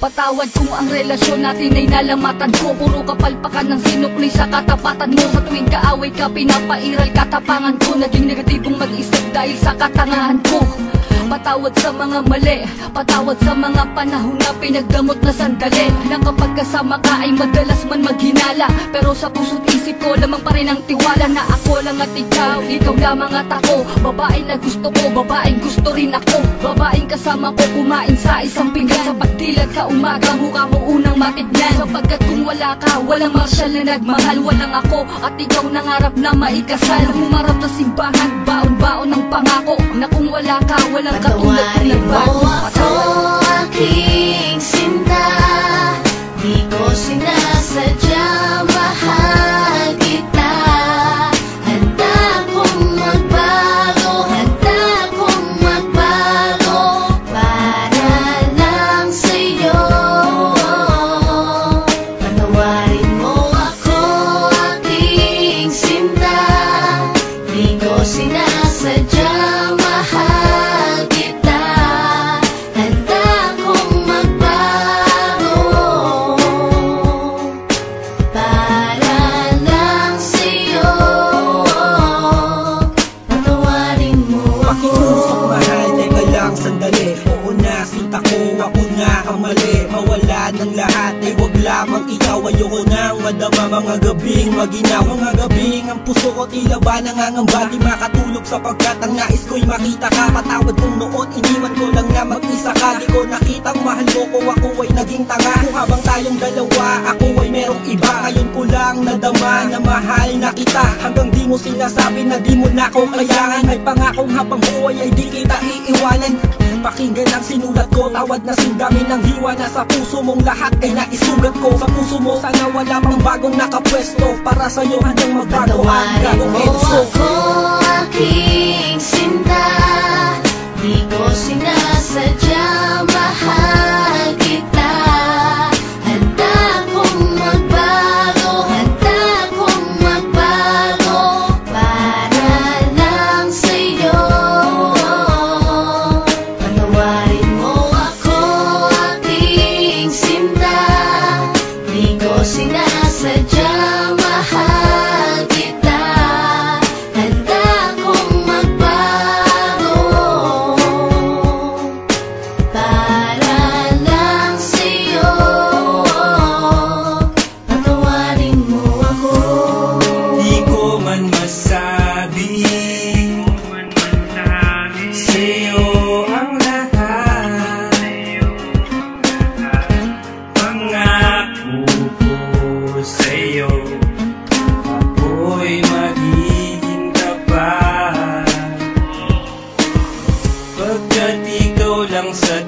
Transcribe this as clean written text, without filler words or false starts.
Patawad kung ang relasyon natin ay nalamatan ko. Puro kapalpakan ng sinukli sa katapatan mo. Sa tuwing kaaway ka, pinapairal katapangan ko. Naging negatibong mag-isip dahil sa katangahan ko. Patawad sa mga mali, patawad sa mga panahon na pinagdamot na sandali. Na kapag kasama ka ay madalas man maghinala, pero sa puso't isip ko lamang pa rin ang tiwala na ako lang at ikaw lamang at ako. Babae na gusto ko, babaeng gusto rin ako. Babaeng kasama ko kumain sa isang pinggan. Sa pagdilat sa umaga, mukha mo unang matignan. Sapagkat kung wala ka, walang marsyal na nagmahal. Walang ako at ikaw nangarap na maikasal. Humarap sa simbahan, baon-baon ng pangako na kung wala ka, walang patawarin mo ako, aking sinta. Di ko sinasadya, mahal kita. Handa kong magbago, handa kong magbago para lang sa'yo. Patawarin mo ako, aking sinta. Di ko sinasadya, mahal kita. Handa kong magbago para lang sa'yo. Patawarin mo ako. Pakiusap mahal, teka lang sandali. Oo na, sinta ko, ako na ang mali. Mawala ng lahat, ay wag lamang ikaw. Ayoko nang madama mga gabing maginaw. Mga gabing ang puso ko tila ba nangangamba. Di makatulog sapagkat ang nais ko'y makita ka. Patawad kung noon iniwan ko lang na mag-isa ka. Di ko nakitang mahal mo ko, ako ay naging tanga. Kung habang tayong dalawa, ako ay merong iba. Ngayon ko lang nadama na mahal na kita. Hanggang di mo sinasabi na di mo na ko kailangan. May pangakong habang buhay ay di kita iiwanan. Pakinggan ang sinulat ko, tawad na sindami ng hiwa na sa puso mong lahat ay naisugat ko. Sa puso mo sana wala pang bagong nakapwesto. Para sa'yo hanggang magbago ang gagong edso. Patawarin mo ako, aking sinta. Di ko sinasadya, mahal kita. Handa kong magbago, handa kong magbago para lang sa'yo. Patawarin mo ako, aking sinta. Di ko sinasadya, mahal kita. Handa kong magbago para lang sa'yo. Patawarin mo ako. Di ko man masabi sa'yo ang lahat. Pangako ko sa'yo, ako'y magiging tapat. Pagkat ikaw lang sa